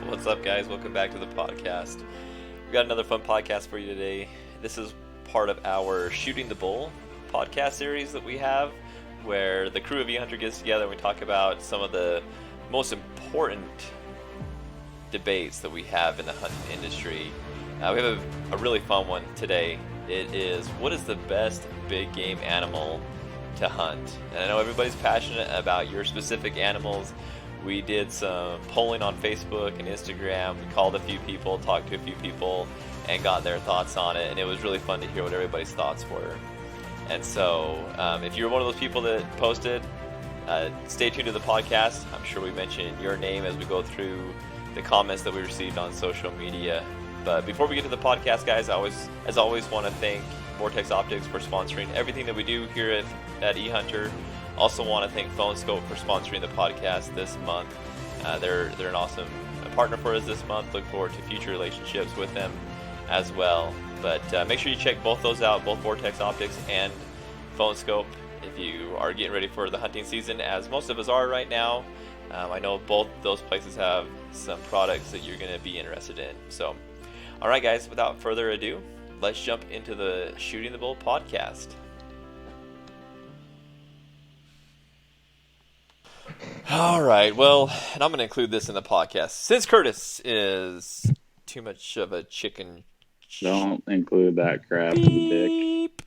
What's up, guys? Welcome back to the podcast. We got another fun podcast for you today. This is part of our Shooting the Bull podcast series that we have, where the crew of eHunter gets together and we talk about some of the most important debates that we have in the hunting industry. We have a really fun one today. It is, what is the best big game animal to hunt? And I know everybody's passionate about your specific animals. We did some polling on Facebook and Instagram. We called a few people, talked to a few people, and got their thoughts on it. And it was really fun to hear what everybody's thoughts were. And so, if you're one of those people that posted, stay tuned to the podcast. I'm sure we mention your name as we go through the comments that we received on social media. But before we get to the podcast, guys, I as always want to thank Vortex Optics for sponsoring everything that we do here at eHunter. Also want to thank PhoneSkope for sponsoring the podcast this month. They're an awesome partner for us this month. Look forward to future relationships with them as well. But make sure you check both those out, both Vortex Optics and PhoneSkope, if you are getting ready for the hunting season, as most of us are right now. I know both those places have some products that you're going to be interested in. So, all right, guys, without further ado, let's jump into the Shooting the Bull podcast. All right, well, and I'm going to include this in the podcast. Since Curtis is too much of a chicken... Don't include that crap, you dick.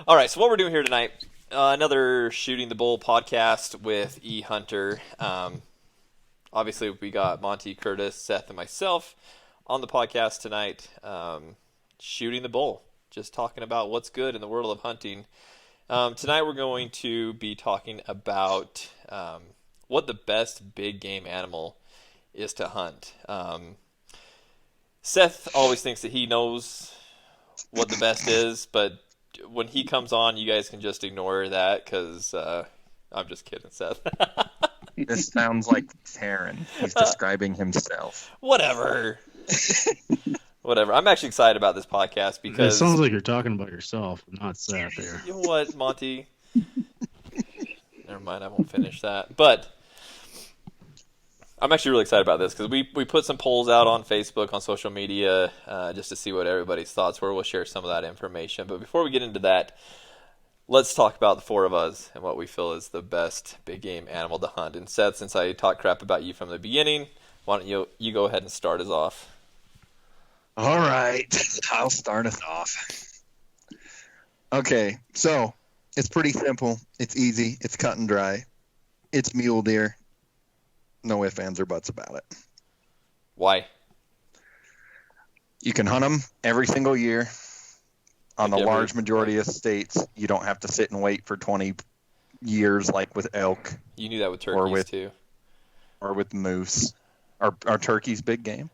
All right, so what we're doing here tonight, another Shooting the Bull podcast with eHunter. Obviously, we got Monty, Curtis, Seth, and myself on the podcast tonight, shooting the bull, just talking about what's good in the world of hunting. Tonight we're going to be talking about what the best big game animal is to hunt. Seth always thinks that he knows what the best is, but when he comes on, you guys can just ignore that because I'm just kidding, Seth. This sounds like Taryn. He's describing himself. Whatever. I'm actually excited about this podcast because... It sounds like you're talking about yourself, not Seth there. You know what, Monty? Never mind, I won't finish that. But I'm actually really excited about this because we put some polls out on Facebook, on social media, just to see what everybody's thoughts were. We'll share some of that information. But before we get into that, let's talk about the four of us and what we feel is the best big game animal to hunt. And Seth, since I talked crap about you from the beginning, why don't you go ahead and start us off? All right, I'll start us off. Okay, so it's pretty simple. It's easy. It's cut and dry. It's mule deer. No ifs, ands, or buts about it. Why? You can hunt them every single year. On Like the large majority of states, you don't have to sit and wait for 20 years like with elk. You knew that with turkeys too. Or with moose. Are turkeys big game?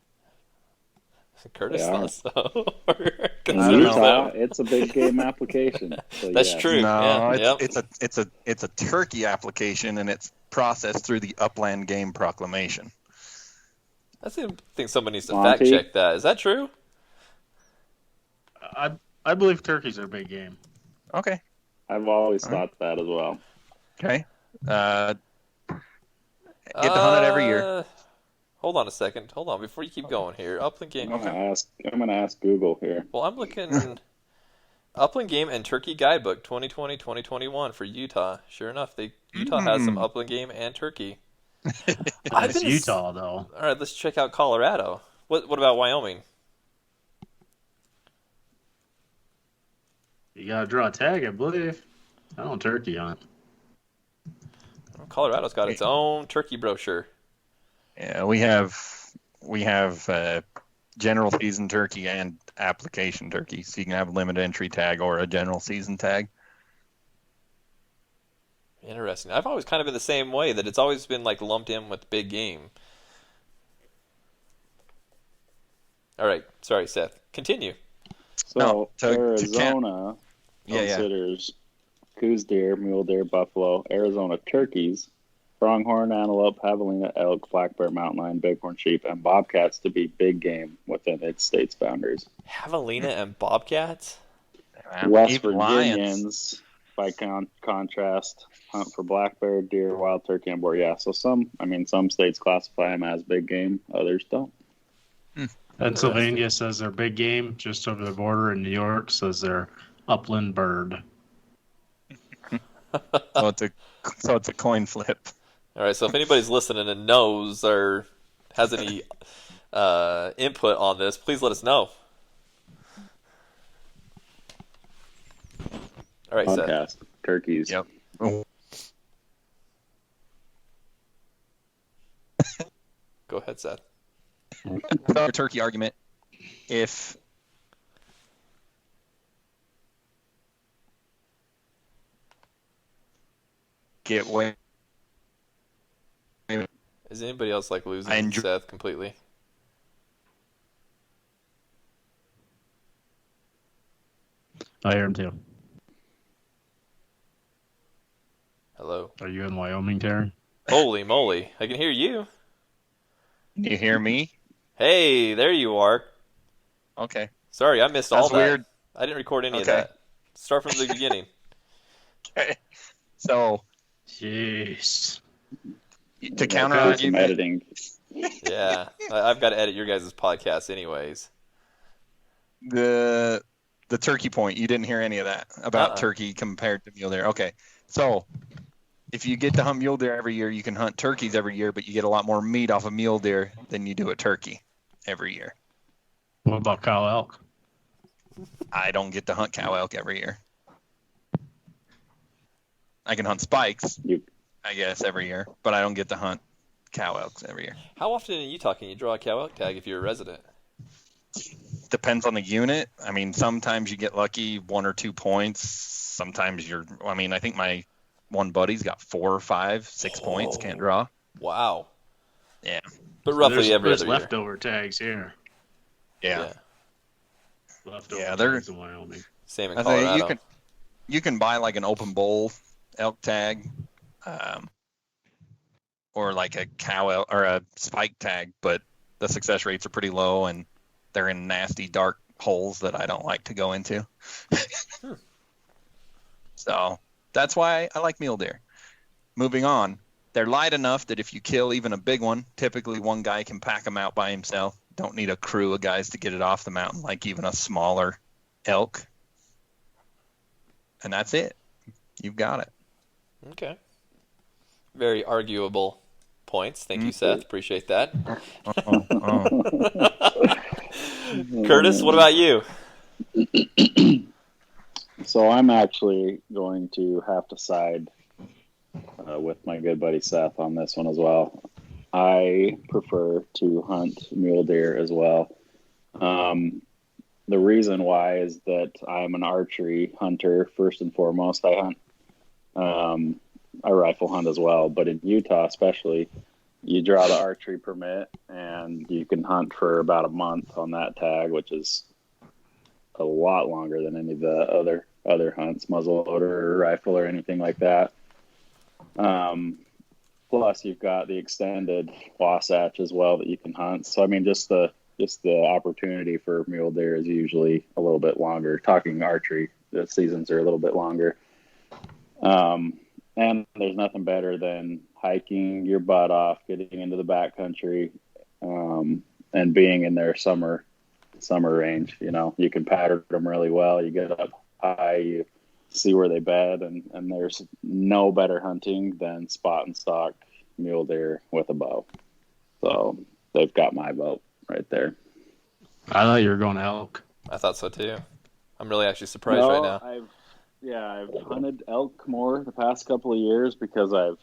Curtis thought so. In Utah, it's a big game application. So That's true. No, yeah. it's a turkey application, and it's processed through the Upland Game Proclamation. I think somebody needs to fact check that. Is that true? I believe turkeys are big game. Okay. I've always thought that as well. Okay. Get to hunt it every year. Hold on a second. Hold on. Before you keep going here. Upland Game. I'm gonna ask Google here. Well, I'm looking Upland Game and Turkey Guidebook 2020-2021 for Utah. Sure enough, Utah has some upland game and turkey. It's Utah, though. All right, let's check out Colorado. What about Wyoming? You gotta draw a tag, I believe. I don't turkey hunt. Colorado's got its own turkey brochure. Yeah, we have general season turkey and application turkey, so you can have a limited entry tag or a general season tag. Interesting. I've always kind of been the same way, that it's always been like lumped in with big game. All right, sorry, Seth. Continue. So Arizona considers coos deer, mule deer, buffalo, Arizona turkeys, pronghorn, antelope, javelina, elk, black bear, mountain lion, bighorn sheep, and bobcats to be big game within its state's boundaries. Javelina and bobcats? West Virginians, by contrast, hunt for black bear, deer, wild turkey, and boar. Yeah, so some states classify them as big game, others don't. Pennsylvania says they're big game just over the border, and New York says they're upland bird. So it's a coin flip. All right, so if anybody's listening and knows or has any input on this, please let us know. All right, Podcast. Seth. Turkeys. Yep. Go ahead, Seth. Our turkey argument. If get way. Is anybody else losing Seth completely? I hear him too. Hello. Are you in Wyoming, Terry? Holy moly! I can hear you. Can you hear me? Hey, there you are. Okay. Sorry, I missed all that. Weird. I didn't record any of that. Start from the beginning. Okay. So. Jeez. To counter argue some editing. Yeah, I've got to edit your guys' podcast anyways. The turkey point, you didn't hear any of that about turkey compared to mule deer. Okay, so if you get to hunt mule deer every year, you can hunt turkeys every year, but you get a lot more meat off a mule deer than you do a turkey every year. What about cow elk? I don't get to hunt cow elk every year. I can hunt spikes, I guess, every year, but I don't get to hunt cow elks every year. How often in Utah can you draw a cow elk tag if you're a resident? Depends on the unit. I mean, sometimes you get lucky 1 or 2 points. Sometimes I think my one buddy's got 4 or 5, 6 points, can't draw. Wow. Yeah. But roughly every there's other year. leftover tags here. Yeah. Leftover tags in Wyoming. Same in Colorado. You can buy like an open bowl elk tag, or like a cow elk or a spike tag, but the success rates are pretty low and they're in nasty dark holes that I don't like to go into. So that's why I like mule deer. Moving on, they're light enough that if you kill even a big one, typically one guy can pack them out by himself. Don't need a crew of guys to get it off the mountain like even a smaller elk. And that's it. You've got it. Okay. Very arguable points. Thank you, Seth. Appreciate that. Curtis, what about you? So I'm actually going to have to side with my good buddy Seth on this one as well. I prefer to hunt mule deer as well. The reason why is that I'm an archery hunter first and foremost. I hunt, I rifle hunt as well, but in Utah especially, you draw the archery permit and you can hunt for about a month on that tag, which is a lot longer than any of the other hunts, muzzleloader or rifle or anything like that. Plus you've got the extended Wasatch as well that you can hunt. So I mean, just the opportunity for mule deer is usually a little bit longer. Talking archery, the seasons are a little bit longer. And there's nothing better than hiking your butt off, getting into the backcountry, and being in their summer range. You know, you can pattern them really well. You get up high, you see where they bed, and there's no better hunting than spot and stalk mule deer with a bow. So they've got my vote right there. I thought you were going elk. I thought so too. I'm really actually surprised right now. I've hunted elk more the past couple of years because I've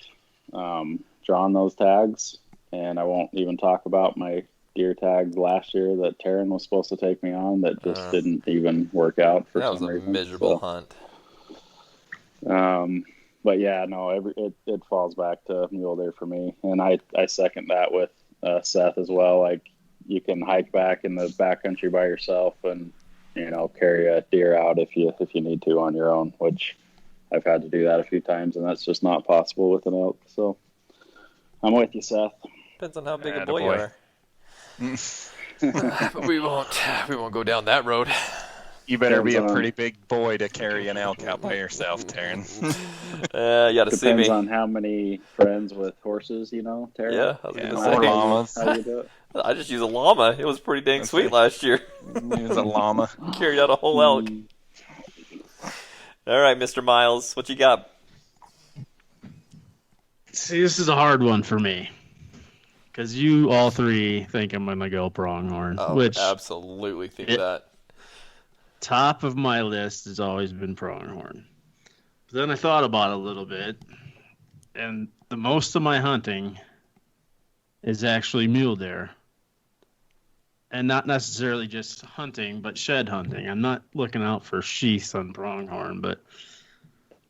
drawn those tags, and I won't even talk about my deer tags last year that Taryn was supposed to take me on that just didn't even work out for some reason. That was a miserable hunt. But yeah, no, it falls back to mule deer for me, and I second that with Seth as well. Like, you can hike back in the backcountry by yourself, and carry a deer out if you need to on your own, which I've had to do that a few times, and that's just not possible with an elk. So I'm with you, Seth. Depends on how big a boy you are. But we won't go down that road. You better be a pretty big boy to carry an elk out by yourself, Taryn. You got to see me. Depends on how many friends with horses, Taryn. Yeah, I was going to say. Or llamas. How you do it? I just use a llama. It was pretty dang sweet last year. Use a llama. Carried out a whole elk. All right, Mr. Miles, what you got? See, this is a hard one for me. Because you all three think I'm going to go pronghorn. Oh, which absolutely think that. Top of my list has always been pronghorn. But then I thought about it a little bit. And the most of my hunting is actually mule deer. And not necessarily just hunting, but shed hunting. I'm not looking out for sheaths on pronghorn, but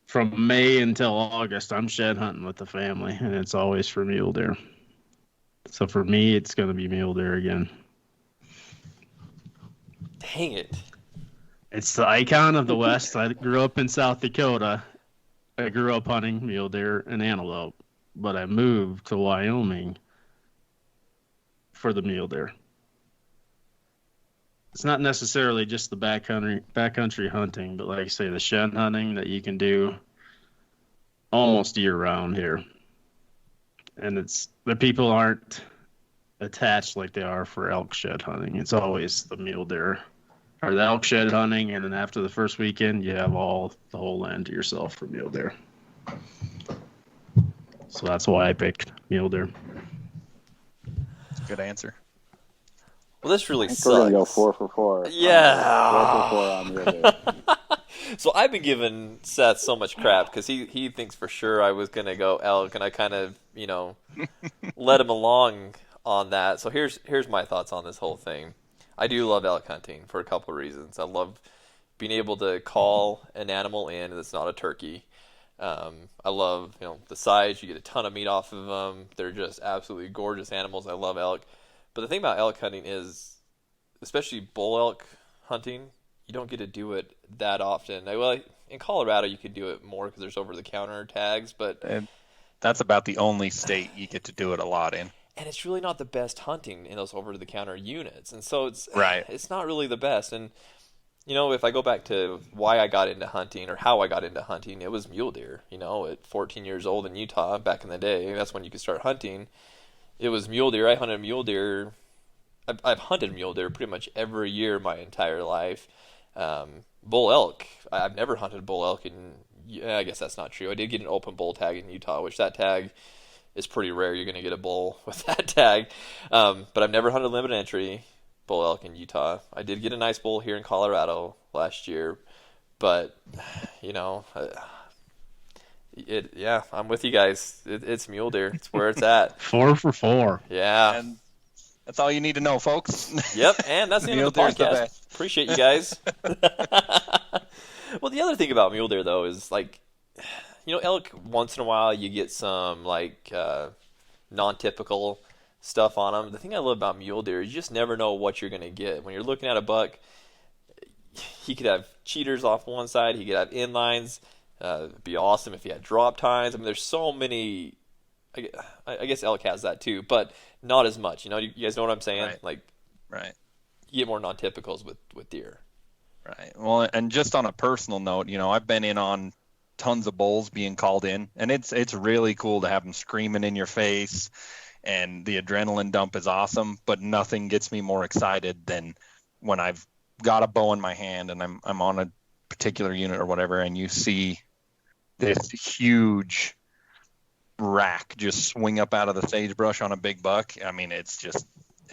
from May until August, I'm shed hunting with the family, and it's always for mule deer. So for me, it's going to be mule deer again. Dang it. It's the icon of the West. I grew up in South Dakota. I grew up hunting mule deer and antelope, but I moved to Wyoming for the mule deer. It's not necessarily just the backcountry hunting, but like I say, the shed hunting that you can do almost year round here. And it's the people aren't attached like they are for elk shed hunting. It's always the mule deer or the elk shed hunting, and then after the first weekend, you have the whole land to yourself for mule deer. So that's why I picked mule deer. Good answer. Well, this really sucks. We're going to go 4 for 4. Yeah. 4 for 4 on mule deer. So I've been giving Seth so much crap because he thinks for sure I was going to go elk, and I kind of, led him along on that. So here's my thoughts on this whole thing. I do love elk hunting for a couple of reasons. I love being able to call an animal in that's not a turkey. I love, the size. You get a ton of meat off of them. They're just absolutely gorgeous animals. I love elk. But the thing about elk hunting is, especially bull elk hunting, you don't get to do it that often. Well, in Colorado, you could do it more because there's over-the-counter tags, but and that's about the only state you get to do it a lot in. And it's really not the best hunting in those over-the-counter units, and so it's not really the best. And if I go back to why I got into hunting or how I got into hunting, it was mule deer. At 14 years old in Utah back in the day, that's when you could start hunting. It was mule deer. I hunted mule deer. I've hunted mule deer pretty much every year my entire life. Bull elk, I've never hunted bull elk, and I guess that's not true. I did get an open bull tag in Utah, which that tag is pretty rare. You're going to get a bull with that tag. But I've never hunted limited entry bull elk in Utah. I did get a nice bull here in Colorado last year, but I'm with you guys. It's mule deer. It's where it's at. 4 for 4. Yeah. And that's all you need to know, folks. Yep, and that's the end of the podcast. Appreciate you guys. Well, the other thing about mule deer, though, is elk, once in a while you get some non-typical stuff on them. The thing I love about mule deer is you just never know what you're going to get. When you're looking at a buck, he could have cheaters off one side, he could have inlines. It'd be awesome if he had drop tines. I mean, there's so many. I guess elk has that too, but not as much. You guys know what I'm saying? Right. You get more non-typicals with deer. Right. Well, and just on a personal note, I've been in on tons of bulls being called in, and it's really cool to have them screaming in your face, and the adrenaline dump is awesome. But nothing gets me more excited than when I've got a bow in my hand and I'm on a particular unit or whatever, and you see this huge rack just swing up out of the sagebrush on a big buck. I mean, it's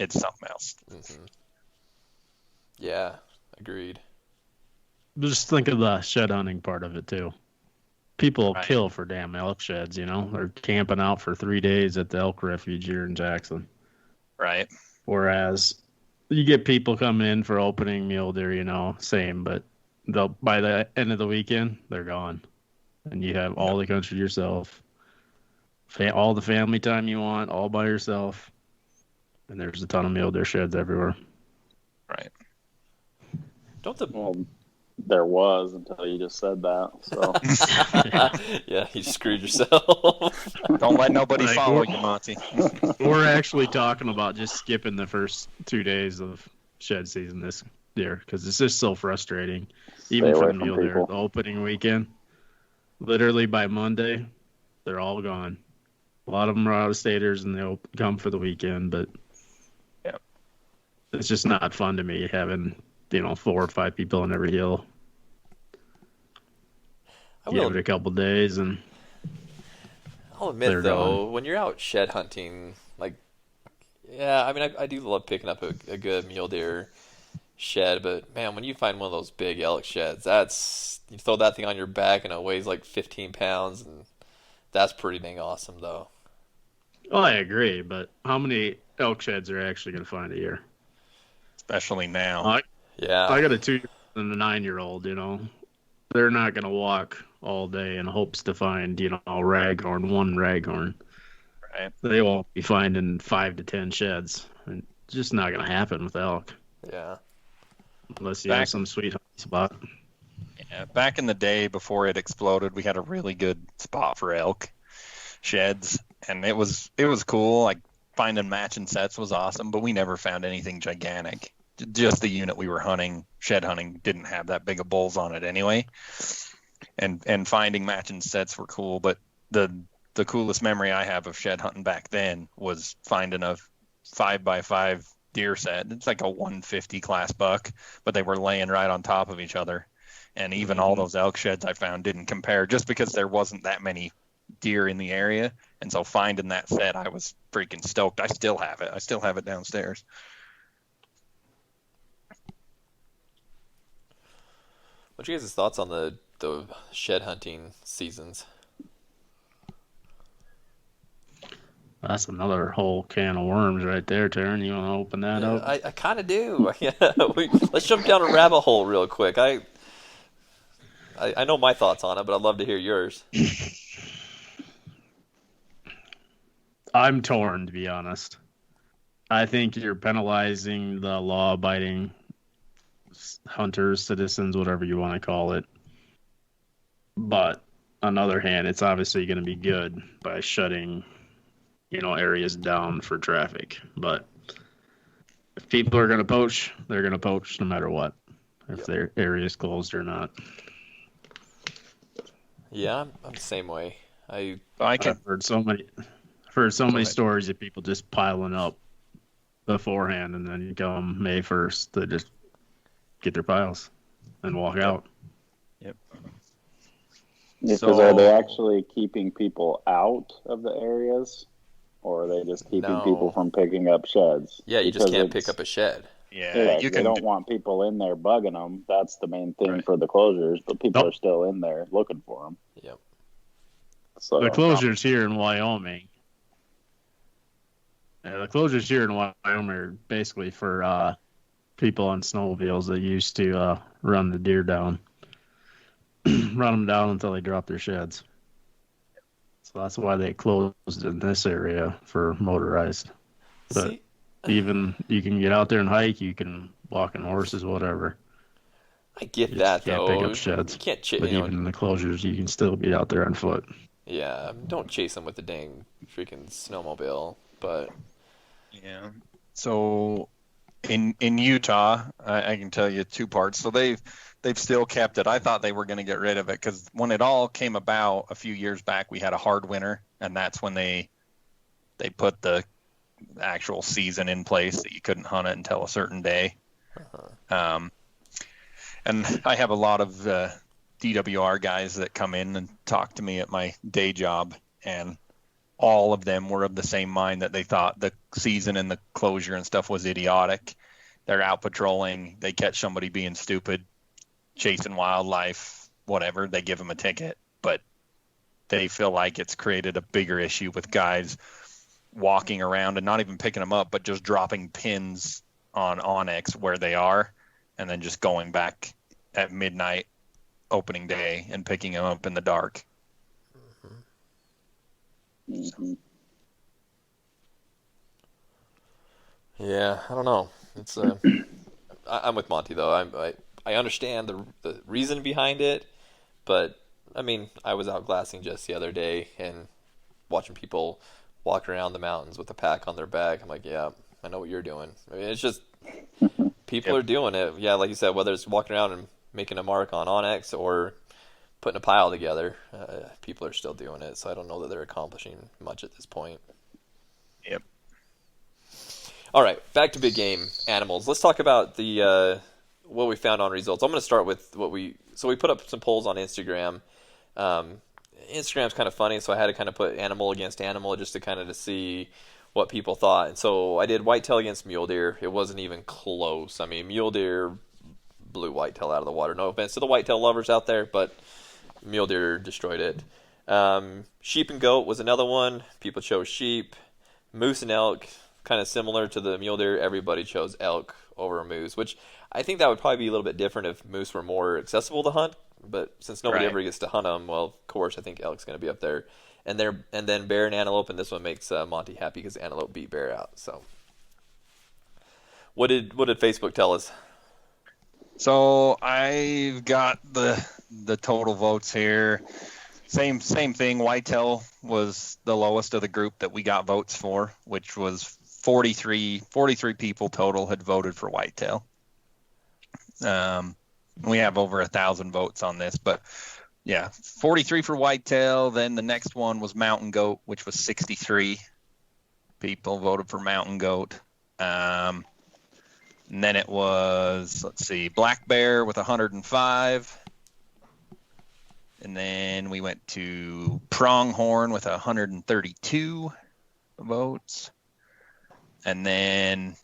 something else. Mm-hmm. Yeah, agreed. Just think of the shed hunting part of it too. People kill for damn elk sheds, They're camping out for 3 days at the elk refuge here in Jackson. Right. Whereas you get people coming in for opening mule deer, same, but by the end of the weekend, they're gone. And you have all the country to yourself. All the family time you want, all by yourself. And there's a ton of mule deer sheds everywhere. Right. Well, there was until you just said that. So yeah, you screwed yourself. Don't let nobody follow you, Monty. We're actually talking about just skipping the first 2 days of shed season deer because it's just so frustrating. Stay Even for away the from mule deer, people. the opening weekend, literally by Monday, they're all gone. A lot of them are out of staters and they'll come for the weekend, but Yep. it's just not fun to me having 4 or 5 people on every hill. Give it a couple days and I'll admit though, when you're out shed hunting, like, yeah, I mean, I do love picking up a good mule deer shed, but man, when you find one of those big elk sheds, you throw that thing on your back and it weighs like 15 pounds, and that's pretty dang awesome though. Oh, I agree, but how many elk sheds are actually going to find a year? Especially now. Yeah. I got a 2 and a 9-year-old, They're not going to walk all day in hopes to find, one raghorn. Right. They won't be finding 5 to 10 sheds. It's just not going to happen with elk. Yeah. Unless you have some sweet hunting spot. Yeah, back in the day before it exploded, we had a really good spot for elk sheds, and it was cool. Like finding matching sets was awesome, but we never found anything gigantic. Just the unit we were hunting, shed hunting, didn't have that big of bulls on it anyway. And finding matching sets were cool, but the coolest memory I have of shed hunting back then was finding a 5x5 deer set. It's like a 150 class buck, but they were laying right on top of each other. And even all those elk sheds I found didn't compare just because there wasn't that many deer in the area. And so finding that set, I was freaking stoked. I still have it. I still have it downstairs. What's your guys' thoughts on the shed hunting seasons? That's another whole can of worms right there, Taryn. You want to open that up? I kind of do. Let's jump down a rabbit hole real quick. I know my thoughts on it, but I'd love to hear yours. I'm torn, to be honest. I think you're penalizing the law-abiding hunters, citizens, whatever you want to call it. But on the other hand, it's obviously going to be good by shutting, areas down for traffic. But if people are going to poach, they're going to poach no matter what, if their area is closed or not. Yeah, I'm the same way. I've heard so many stories of people just piling up beforehand, and then you come May 1st, they just get their piles and walk out. Yep. Because are they actually keeping people out of the areas, or are they just keeping people from picking up sheds? Yeah, you just can't pick up a shed. Yeah, they don't want people in there bugging them. That's the main thing for the closures, but people are still in there looking for them. Yep. So the closures here in Wyoming. The closures here in Wyoming are basically for people on snowmobiles that used to run the deer down, run them down until they drop their sheds. So that's why they closed in this area for motorized. But even you can get out there and hike, you can walk on horses, whatever. I get that though. Can't pick up sheds. You can't but even in the closures, you can still be out there on foot. Yeah, don't chase them with the dang freaking snowmobile. But yeah, so in Utah, I can tell you 2 parts. So they've still kept it. I thought they were going to get rid of it because when it all came about a few years back, we had a hard winter, and that's when they put the actual season in place that you couldn't hunt it until a certain day. And I have a lot of DWR guys that come in and talk to me at my day job, and all of them were of the same mind that they thought the season and the closure and stuff was idiotic. They're out patrolling, they catch somebody being stupid, chasing wildlife, whatever, they give them a ticket. But they feel like it's created a bigger issue with guys walking around and not even picking them up, but just dropping pins on Onyx where they are, and then just going back at midnight opening day and picking them up in the dark. Mm-hmm. Yeah, I don't know. It's I'm with Monty though. I understand the reason behind it, but I mean, I was out glassing just the other day and watching people walk around the mountains with a pack on their back. I'm like, yeah, I know what you're doing. I mean, it's just People are doing it. Yeah, like you said, whether it's walking around and making a mark on Onyx or putting a pile together, people are still doing it. So I don't know that they're accomplishing much at this point. Yep. All right, back to big game animals. Let's talk about the what we found on results. I'm going to start with we put up some polls on Instagram. Instagram's kind of funny, so I had to kind of put animal against animal just to kind of to see what people thought. And so I did whitetail against mule deer. It wasn't even close. I mean, mule deer blew whitetail out of the water. No offense to the whitetail lovers out there, but mule deer destroyed it. Sheep and goat was another one. People chose sheep. Moose and elk, kind of similar to the mule deer. Everybody chose elk over moose, which I think that would probably be a little bit different if moose were more accessible to hunt. But since nobody ever gets to hunt them, well, of course, I think elk's going to be up there. And then bear and antelope, and this one makes Monty happy because antelope beat bear out. So, what did Facebook tell us? So I've got the total votes here. Same thing. Whitetail was the lowest of the group that we got votes for, which was 43 people total had voted for whitetail. We have over 1,000 votes on this, but yeah, 43 for whitetail. Then the next one was mountain goat, which was 63 people voted for mountain goat. And then it was, black bear with 105. And then we went to pronghorn with 132 votes. And then,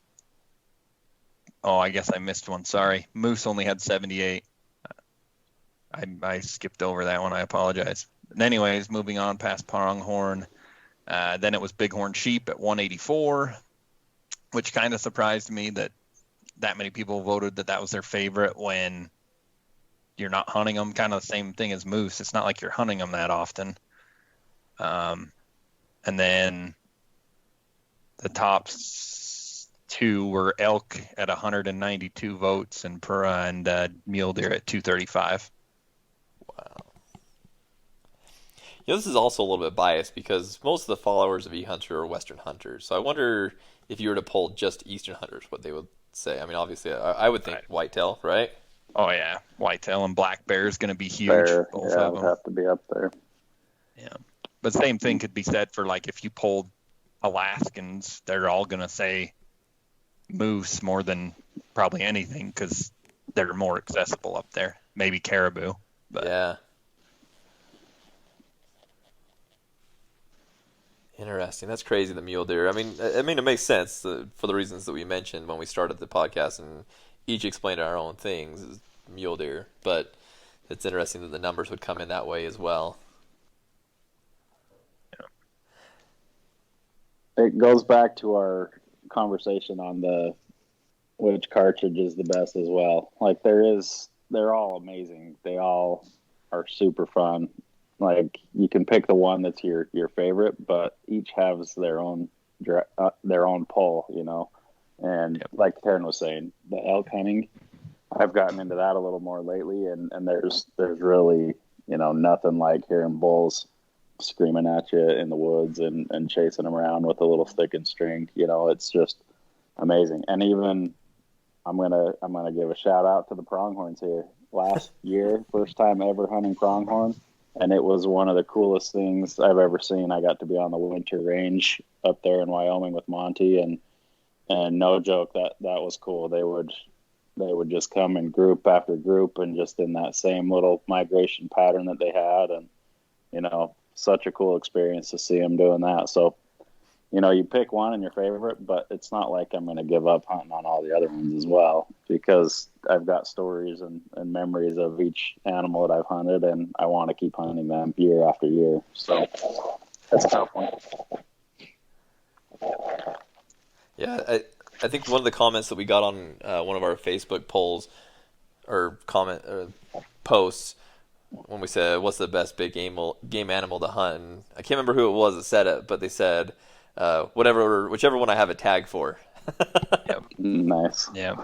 I guess I missed one. Sorry. Moose only had 78. I skipped over that one. I apologize. And anyways, moving on past pronghorn. Then it was bighorn sheep at 184, which kind of surprised me that many people voted that was their favorite when you're not hunting them. Kind of the same thing as moose. It's not like you're hunting them that often. And then the top two were elk at 192 votes and mule deer at 235. Wow. This is also a little bit biased because most of the followers of eHunter are Western hunters. So I wonder if you were to poll just Eastern hunters, what they would say. I mean, obviously, I would think whitetail, right? Oh, yeah. Whitetail and black bear is going to be huge. Bear, both of them have to be up there. Yeah. But same thing could be said for, like, if you polled Alaskans, they're all going to say moose more than probably anything because they're more accessible up there. Maybe caribou. But. Yeah. Interesting. That's crazy, the mule deer. I mean, it makes sense for the reasons that we mentioned when we started the podcast and each explained our own things, is mule deer. But it's interesting that the numbers would come in that way as well. It goes back to our conversation on which cartridge is the best as well. Like they're all amazing. They all are super fun. Like you can pick the one that's your favorite, but each has their own pull, you know. And like Karen was saying, the elk hunting, I've gotten into that a little more lately, and there's really, you know, nothing like hearing bulls screaming at you in the woods and chasing them around with a little stick and string. You know, it's just amazing. And even I'm gonna give a shout out to the pronghorns here. Last year, first time ever hunting pronghorn, and it was one of the coolest things I've ever seen. I got to be on the winter range up there in Wyoming with Monty, and no joke, that was cool. They would just come in group after group and just in that same little migration pattern that they had, and you know, such a cool experience to see them doing that. So, you know, you pick one and your favorite, but it's not like I'm going to give up hunting on all the other ones as well, because I've got stories and memories of each animal that I've hunted, and I want to keep hunting them year after year. So that's a tough one. Yeah, I think one of the comments that we got on one of our Facebook polls or posts when we said, what's the best big game animal to hunt? And I can't remember who it was that said it, but they said, whichever one I have a tag for. Yep. Nice. Yeah.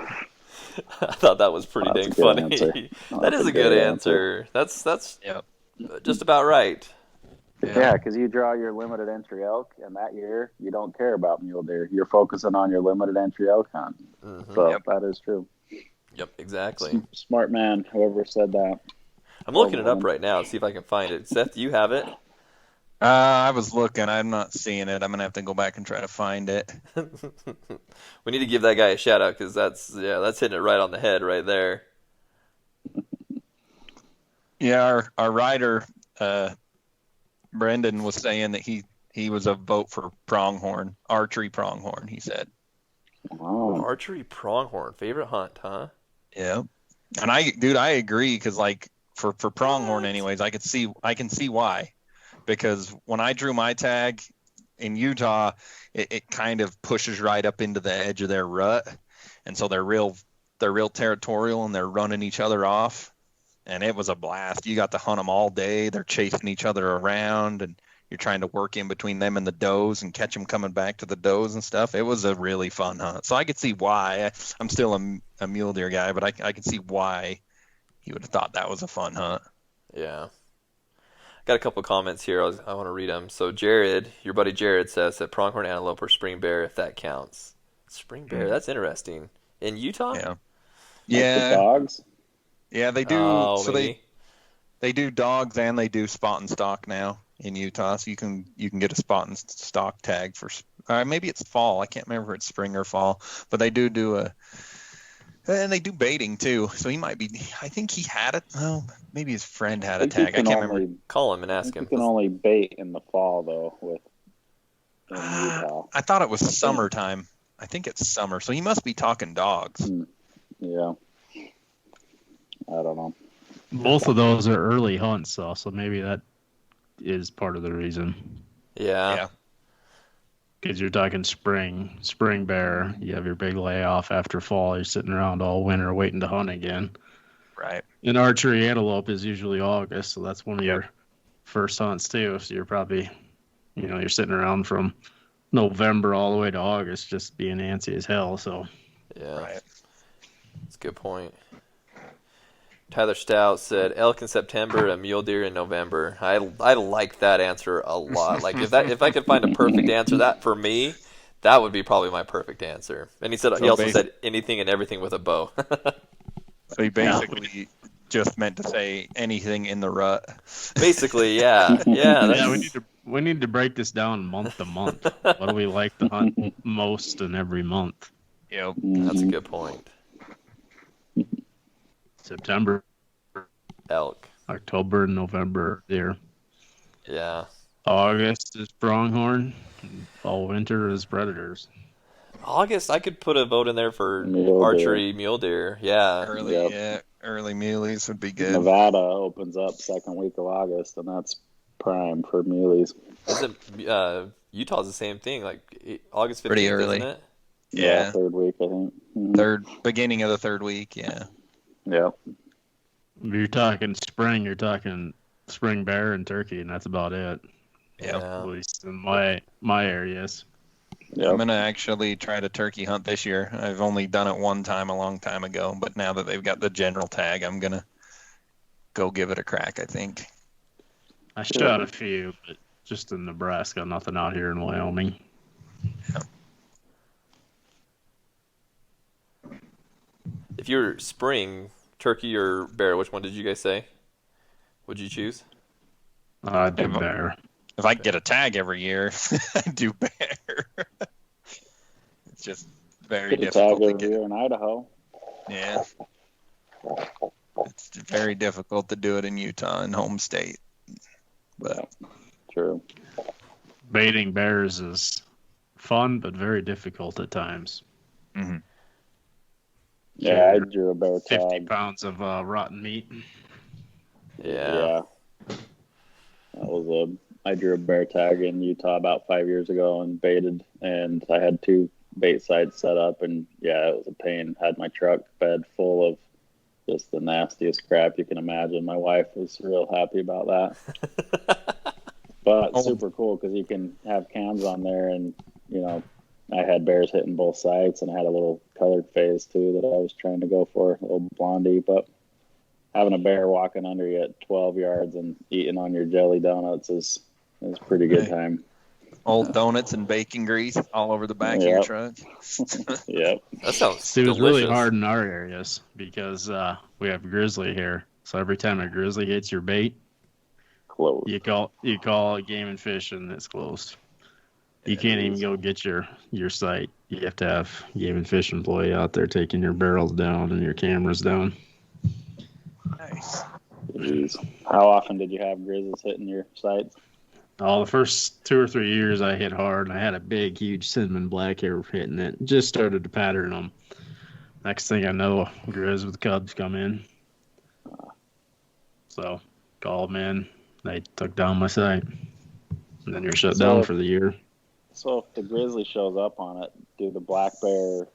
I thought that was pretty dang funny. That is a good answer. That's yep. Just about right. Yeah, because you draw your limited entry elk, and that year you don't care about mule deer. You're focusing on your limited entry elk hunt. Mm-hmm. So that is true. Yep, exactly. Smart man, whoever said that. I'm looking it up right now to see if I can find it. Seth, do you have it? I was looking. I'm not seeing it. I'm gonna have to go back and try to find it. We need to give that guy a shout out because that's hitting it right on the head right there. Yeah, our writer Brendan was saying that he was a vote for pronghorn, archery pronghorn. He said. Wow. Archery pronghorn, favorite hunt, huh? Yeah, and I agree because like for pronghorn, anyways, I can see why. Because when I drew my tag in Utah, it kind of pushes right up into the edge of their rut, and so they're real territorial and they're running each other off, and it was a blast. You got to hunt them all day. They're chasing each other around, and you're trying to work in between them and the does and catch them coming back to the does and stuff. It was a really fun hunt. So I could see why. I'm still a mule deer guy, but I could see why he would have thought that was a fun hunt. Yeah. Got a couple comments here. I want to read them. So Jared, your buddy Jared, says that pronghorn antelope or spring bear, if that counts. Spring bear, that's interesting. In Utah? Yeah. Like yeah. The dogs? Yeah, they do. Oh, so they do dogs and they do spot and stock now in Utah. So you can get a spot and stock tag for maybe it's fall. I can't remember if it's spring or fall, but they do and they do baiting too. So he might be. I think he had it. Oh, maybe his friend had a tag. I can't remember. Call him and ask him. You can only bait in the fall though with in Utah. I thought it was summertime. I think it's summer. So he must be talking dogs. Yeah. I don't know. Both of those are early hunts, though, so maybe that is part of the reason. Yeah. Because you're talking spring bear. You have your big layoff after fall. You're sitting around all winter waiting to hunt again. Right. And archery antelope is usually August, so that's one of your first hunts too. So you're probably, you're sitting around from November all the way to August, just being antsy as hell. So. Yeah. Right. That's a good point. Tyler Stout said elk in September and mule deer in November. I like that answer a lot. Like if I could find a perfect answer, that for me, that would be probably my perfect answer. And he also said anything and everything with a bow. So he basically just meant to say anything in the rut. Basically, yeah. We need to break this down month to month. What do we like to hunt most in every month? Yep. That's a good point. September, elk. October and November deer. Yeah. August is pronghorn. Fall winter is predators. August, I could put a vote in there for mule deer. Yeah. Early muleys would be good. Nevada opens up second week of August, and that's prime for muleys. Utah's the same thing, like August 15th, pretty early. Isn't it? Yeah, third week, I think. Beginning of the third week, yeah. Yeah. If you're talking spring, you're talking spring bear and turkey, and that's about it. Yeah. At least in my areas. Yep. I'm going to actually try to turkey hunt this year. I've only done it one time a long time ago, but now that they've got the general tag, I'm going to go give it a crack, I think. I shot a few, but just in Nebraska, nothing out here in Wyoming. Yeah. If you're spring, turkey or bear, which one did you guys say? Would you choose? I do bear. If I get a tag every year, I do bear. It's just very difficult to get. Here in Idaho. Yeah. It's very difficult to do it in Utah and home state. But true. Baiting bears is fun, but very difficult at times. Mm-hmm. Yeah, I drew a bear tag. 50 pounds of rotten meat. Yeah. I drew a bear tag in Utah about 5 years ago and baited, and I had 2 bait sites set up, and it was a pain. Had my truck bed full of just the nastiest crap you can imagine. My wife was real happy about that. But super cool because you can have cams on there, and I had bears hitting both sites, and I had a little colored phase too that I was trying to go for, a little blondie. But having a bear walking under you at 12 yards and eating on your jelly donuts is It was a pretty good time. Old donuts and bacon grease all over the back of your truck. Yep. That sounds it was delicious. really hard in our areas because we have grizzly here. So every time a grizzly hits your bait, closed. You call Game and Fish and it's closed. You can't even go get your sight. You have to have Game and Fish employee out there taking your barrels down and your cameras down. Nice. Jeez. How often did you have grizzlies hitting your sights? The first 2 or 3 years I hit hard, and I had a big, huge cinnamon black hair hitting it. Just started to pattern them. Next thing I know, grizz with cubs come in. So called them in. They took down my sight. And then you're shut down for the year. So if the grizzly shows up on it, do the black bear,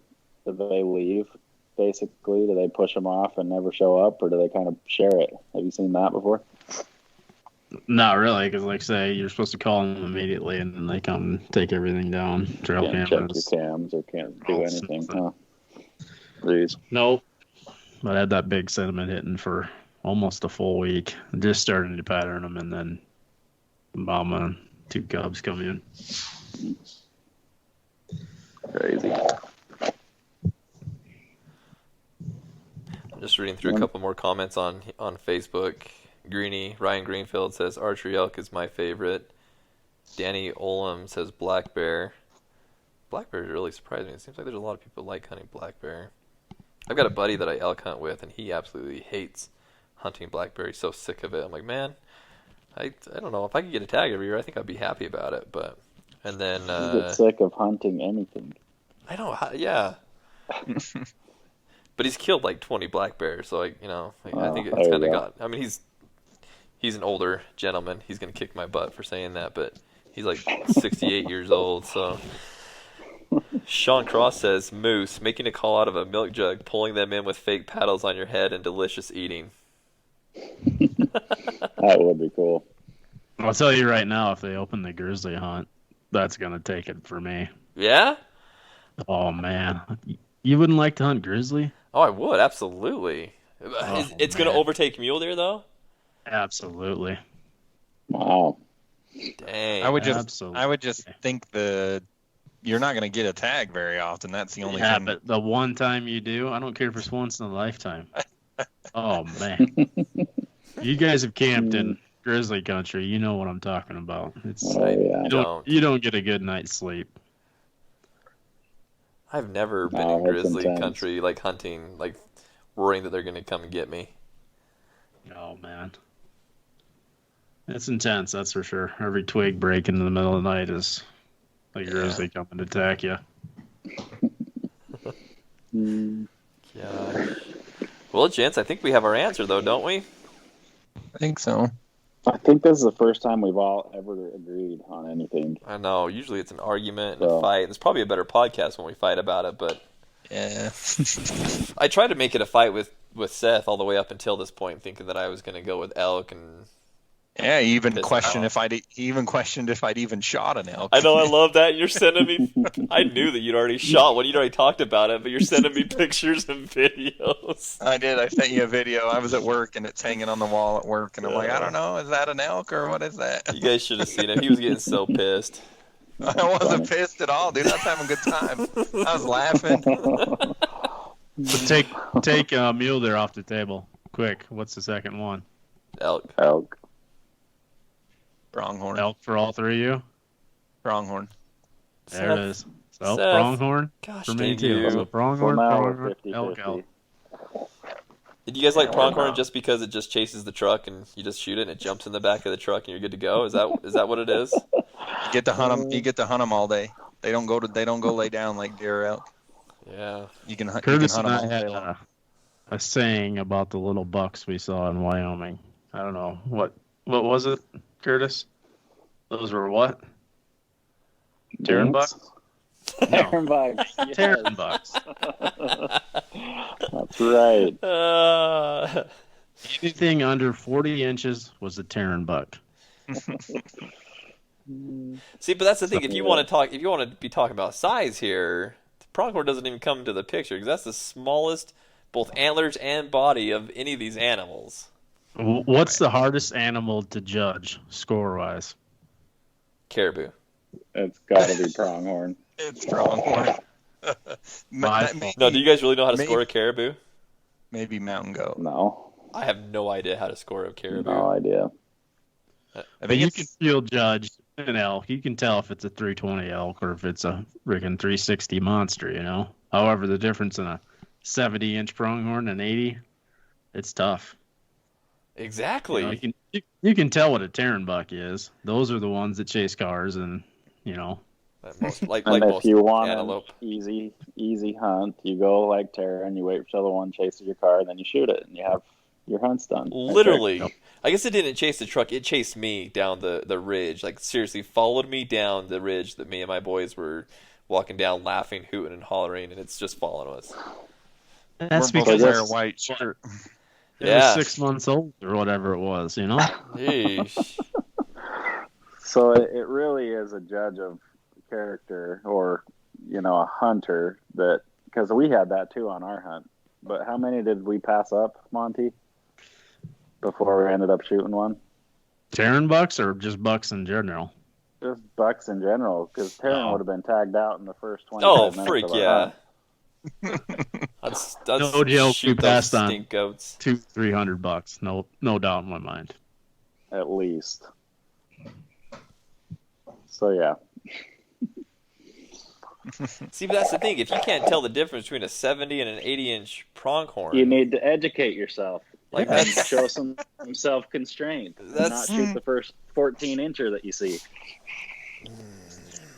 do they leave, basically? Do they push them off and never show up, or do they kind of share it? Have you seen that before? Not really, because like say you're supposed to call them immediately, and then they come and take everything down. Trail Can't cameras. check your cams or can't do anything. Huh? Jeez. Nope. But I had that big cinnamon hitting for almost a full week. Just starting to pattern them, and then mama and 2 cubs come in. Crazy. I'm just reading through a couple more comments on Facebook. Ryan Greenfield says archery elk is my favorite. Danny Olam says black bear. Black bear is really surprising. It seems like there's a lot of people like hunting black bear. I've got a buddy that I elk hunt with, and he absolutely hates hunting black bear. He's so sick of it. I'm like, man, I don't know. If I could get a tag every year, I think I'd be happy about it. And then you get sick of hunting anything. I know, yeah. But he's killed like 20 black bears, so I think it's kind of got. I mean, he's an older gentleman. He's gonna kick my butt for saying that, but he's like 68 years old. So Sean Cross says moose, making a call out of a milk jug, pulling them in with fake paddles on your head, and delicious eating. That would be cool. I'll tell you right now, if they open the grizzly hunt, that's gonna take it for me. Yeah? Oh man, you wouldn't like to hunt grizzly? Oh, I would absolutely. It's gonna overtake mule deer though. Absolutely. Wow. Dang. I would just think you're not gonna get a tag very often. That's the only thing. Yeah, but the one time you do, I don't care if it's once in a lifetime. Oh man, you guys have camped in grizzly country. You know what I'm talking about. You don't get a good night's sleep. I've never been in grizzly country, like hunting, like worrying that they're going to come and get me. Oh man, it's intense. That's for sure. Every twig breaking in the middle of the night is like grizzly coming to attack you. Gosh. Well, gents, I think we have our answer, though, don't we? I think so. I think this is the first time we've all ever agreed on anything. I know. Usually it's an argument and a fight. There's probably a better podcast when we fight about it, but... Yeah. I tried to make it a fight with Seth all the way up until this point, thinking that I was going to go with elk and... Yeah, he even questioned if I'd even shot an elk. I know, I love that. You're sending me... I knew that you'd already shot one. You'd already talked about it, but you're sending me pictures and videos. I did. I sent you a video. I was at work, and it's hanging on the wall at work, and I'm like, I don't know. Is that an elk, or what is that? You guys should have seen him. He was getting so pissed. I wasn't pissed at all, dude. I was having a good time. I was laughing. So take Mule Deer off the table. Quick. What's the second one? Elk. Pronghorn. Elk for all three of you? Pronghorn. There it is. So, Pronghorn for me too. So, Pronghorn, elk. Did you guys like Pronghorn just because it just chases the truck and you just shoot it and it jumps in the back of the truck and you're good to go? Is that what it is? You get to hunt them. You get to hunt them all day. They don't go lay down like deer or elk. Yeah. You can hunt. Curtis you can hunt and them I all day long. had a saying about the little bucks we saw in Wyoming. I don't know what was it, Curtis? Those were what? Terran bucks? Terran bucks. Yes. Terran bucks. That's right. Anything under 40 inches was a Terran buck. See, but that's the thing. If you want to be talking about size here, the Pronghorn doesn't even come into the picture because that's the smallest, both antlers and body of any of these animals. What's the hardest animal to judge score-wise? Caribou. It's got to be pronghorn. It's pronghorn. No, do you guys really know how to score a caribou? Maybe mountain goat. No. I have no idea how to score a caribou. No idea. I think you can field judge an elk. You can tell if it's a 320 elk or if it's a freaking 360 monster, you know? However, the difference in a 70-inch pronghorn and 80, it's tough. Exactly. You know, you can tell what a Terran buck is. Those are the ones that chase cars and, you know. Like and most if you want antelope. an easy hunt, you go like Terran, you wait for the other one chases your car, and then you shoot it, and you have your hunt's done. Literally. Right. I guess it didn't chase the truck. It chased me down the ridge. Like, seriously, followed me down the ridge that me and my boys were walking down, laughing, hooting, and hollering, and it's just following us. That's because wear a white shirt. It was 6 months old or whatever it was, you know? Yeesh. So it really is a judge of character or, you know, a hunter that, because we had that too on our hunt. But how many did we pass up, Monty, before we ended up shooting one? Terran bucks or just bucks in general? Just bucks in general, because Terran would have been tagged out in the first 20 minutes. Oh, freak, yeah. That's no joke. We passed on stink goats. $200-300. No doubt in my mind. At least. So yeah. See, but that's the thing. If you can't tell the difference between a 70 and an 80-inch pronghorn, you need to educate yourself. Like that's show some self-constraint. Not shoot the first 14-incher that you see.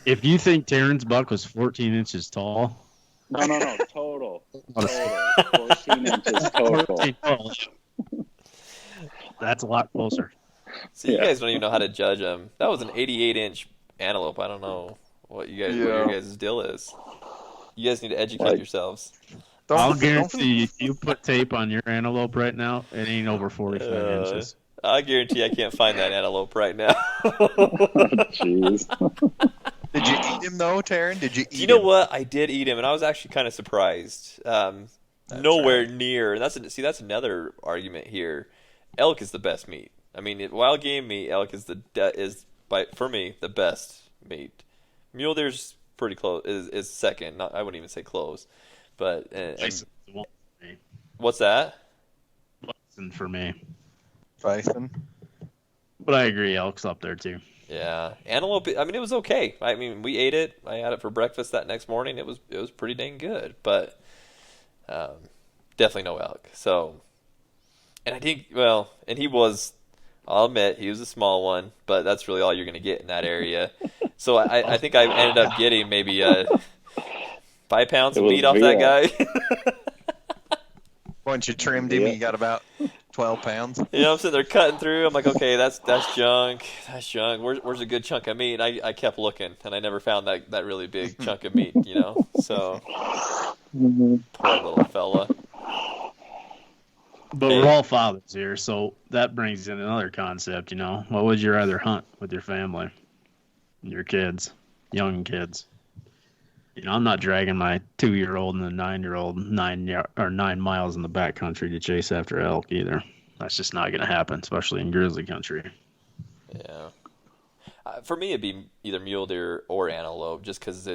If you think Terran's buck was 14 inches tall. No. Total. 14 inches total. That's a lot closer. So you guys don't even know how to judge them. That was an 88-inch antelope. I don't know what your guys' deal is. You guys need to educate yourselves. I'll guarantee you put tape on your antelope right now, it ain't over 45 inches. I guarantee I can't find that antelope right now. Jeez. Did you eat him though, Taryn? Did you eat him? You know what? I did eat him, and I was actually kind of surprised. Nowhere near. And that's another argument here. Elk is the best meat. I mean, wild game meat, elk is for me the best meat. Mule deer's pretty close. Is second. I wouldn't even say close. But what's that? Bison for me. Bison. But I agree, elk's up there too. Yeah, antelope. I mean, it was okay. I mean, we ate it. I had it for breakfast that next morning. It was pretty dang good, but definitely no elk. So, and I think and he was. I'll admit he was a small one, but that's really all you're going to get in that area. So I think I ended up getting maybe 5 pounds of meat off that guy. Once you trimmed him, you got about 12 pounds. You know, I'm sitting there cutting through. I'm like, okay, that's junk. That's junk. Where's a good chunk of meat? I kept looking, and I never found that really big chunk of meat, you know. So, poor little fella. But we're all fathers here, so that brings in another concept, you know. What would you rather hunt with your family, your kids, young kids? You know, I'm not dragging my 2-year-old and the 9-year-old 9 miles in the backcountry to chase after elk either. That's just not going to happen, especially in grizzly country. Yeah. For me, it'd be either mule deer or antelope, just because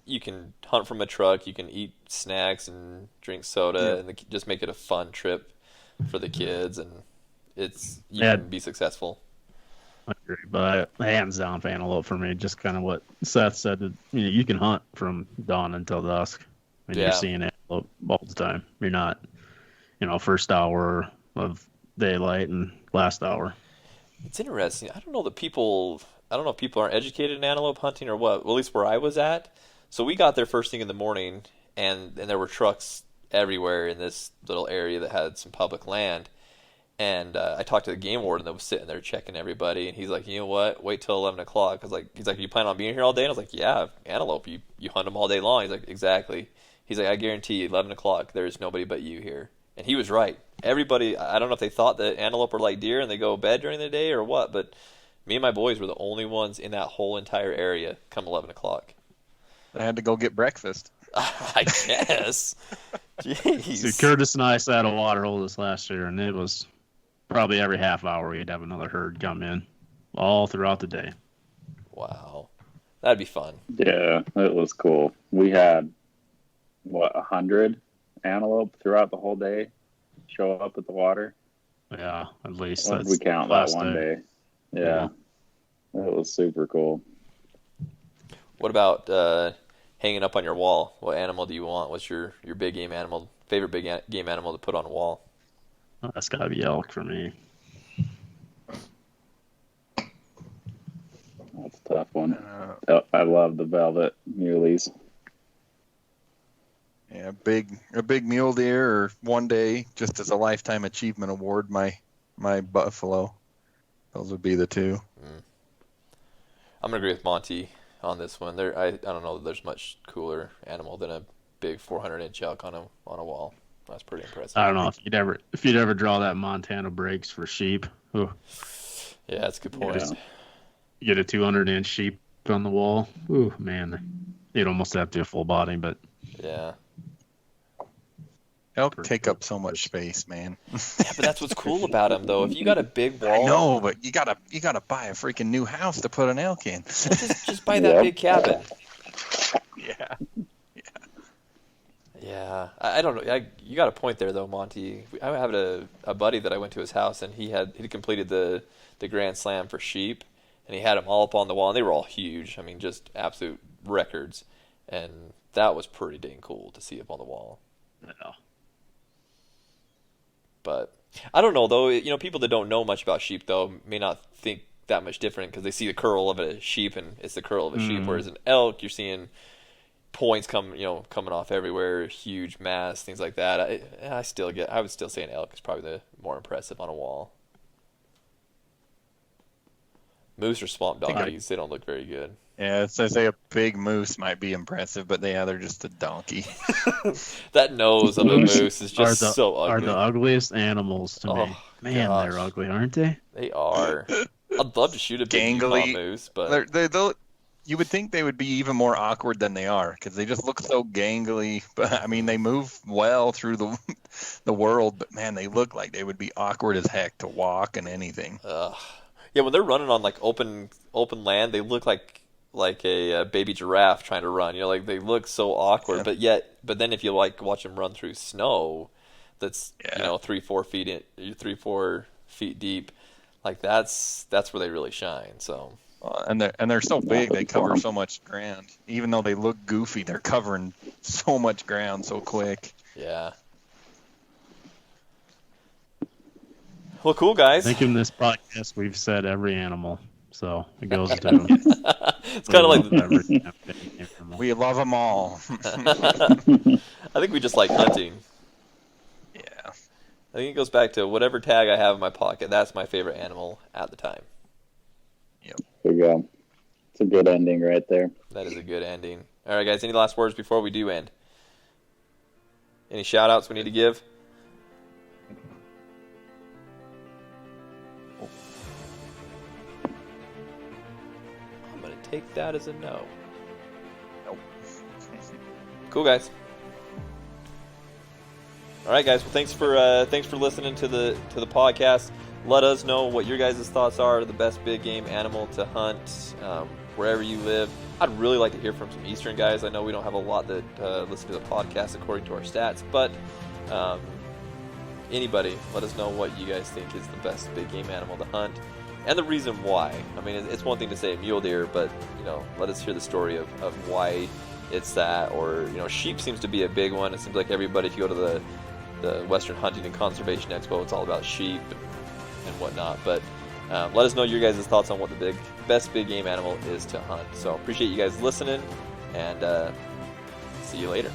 you can hunt from a truck, you can eat snacks and drink soda, and just make it a fun trip for the kids, and you can be successful. I agree, but hands down for antelope for me. Just kind of what Seth said. You can hunt from dawn until dusk, and you're seeing antelope all the time. You're not, first hour of daylight and last hour. It's interesting. I don't know if people aren't educated in antelope hunting or what. Well, at least where I was at. So we got there first thing in the morning, and there were trucks everywhere in this little area that had some public land. And I talked to the game warden that was sitting there checking everybody, and he's like, you know what? Wait till 11 o'clock. He's like, you plan on being here all day? And I was like, yeah, antelope. You hunt them all day long. He's like, exactly. He's like, I guarantee you, 11 o'clock, there's nobody but you here. And he was right. Everybody, I don't know if they thought that antelope were like deer and they go to bed during the day or what, but me and my boys were the only ones in that whole entire area come 11 o'clock. I had to go get breakfast. I guess. Jeez. See, Curtis and I sat a water hole this last year, and it was probably every half hour we'd have another herd come in all throughout the day. Wow. That'd be fun. Yeah, it was cool. We had, 100 antelope throughout the whole day show up at the water. Yeah, at least. What did we count that one day? Yeah. It was super cool. What about hanging up on your wall? What animal do you want? What's your big game animal, favorite big game animal to put on a wall? Oh, that's got to be elk for me. That's a tough one. I love the velvet muleys. Yeah, a big mule deer, or one day, just as a lifetime achievement award, my buffalo. Those would be the two. I'm gonna agree with Monty on this one. I don't know that there's much cooler animal than a big 400-inch elk on a wall. That's pretty impressive. I don't know if you'd ever draw that Montana breaks for sheep. Ooh. Yeah, that's a good point. You get a 200-inch sheep on the wall. Ooh, man, you'd almost have to do a full body, but yeah. Elk take up so much space, man. Yeah, but that's what's cool about them, though. If you got a big wall, I know, but you gotta buy a freaking new house to put an elk in. Just buy that big cabin. Yeah. Yeah, I don't know. You got a point there, though, Monty. I have a buddy that I went to his house, and he completed the Grand Slam for sheep, and he had them all up on the wall, and they were all huge. I mean, just absolute records, and that was pretty dang cool to see up on the wall. Yeah. But I don't know, though. People that don't know much about sheep, though, may not think that much different because they see the curl of a sheep, and it's the curl of a sheep. Whereas an elk, you're seeing points coming off everywhere, huge mass, things like that. I would still say an elk is probably the more impressive on a wall. Moose or swamp donkeys, they don't look very good. Yeah, so I say a big moose might be impressive, but they're just a donkey. That nose of a moose is just so ugly. Are the ugliest animals to me. Man, gosh. They're ugly, aren't they? They are. I'd love to shoot a big Yukon moose, but you would think they would be even more awkward than they are because they just look so gangly. But I mean, they move well through the world, but man, they look like they would be awkward as heck to walk and anything. Yeah, when they're running on like open land, they look like a baby giraffe trying to run. They look so awkward. Yeah. But then if you watch them run through snow, that's 3-4 feet deep, like that's where they really shine. So. And they're so big, they cover so much ground. Even though they look goofy, they're covering so much ground so quick. Yeah. Well, cool, guys. I think in this podcast we've said every animal, so it goes to. It's kind of like we love them all. I think we just like hunting. Yeah. I think it goes back to whatever tag I have in my pocket. That's my favorite animal at the time. Yep. There you go. It's a good ending right there. That is a good ending. All right, guys. Any last words before we do end? Any shout-outs we need to give? I'm going to take that as a no. Nope. Cool, guys. All right, guys. Well, thanks for listening to the podcast. Let us know what your guys' thoughts are, the best big game animal to hunt wherever you live. I'd really like to hear from some Eastern guys. I know we don't have a lot that listen to the podcast according to our stats, but anybody, let us know what you guys think is the best big game animal to hunt and the reason why. I mean, it's one thing to say mule deer, but let us hear the story of why it's that. Or sheep seems to be a big one. It seems like everybody, if you go to the Western Hunting and Conservation Expo, it's all about sheep and whatnot. But let us know your guys' thoughts on what the best big game animal is to hunt. So appreciate you guys listening, and see you later.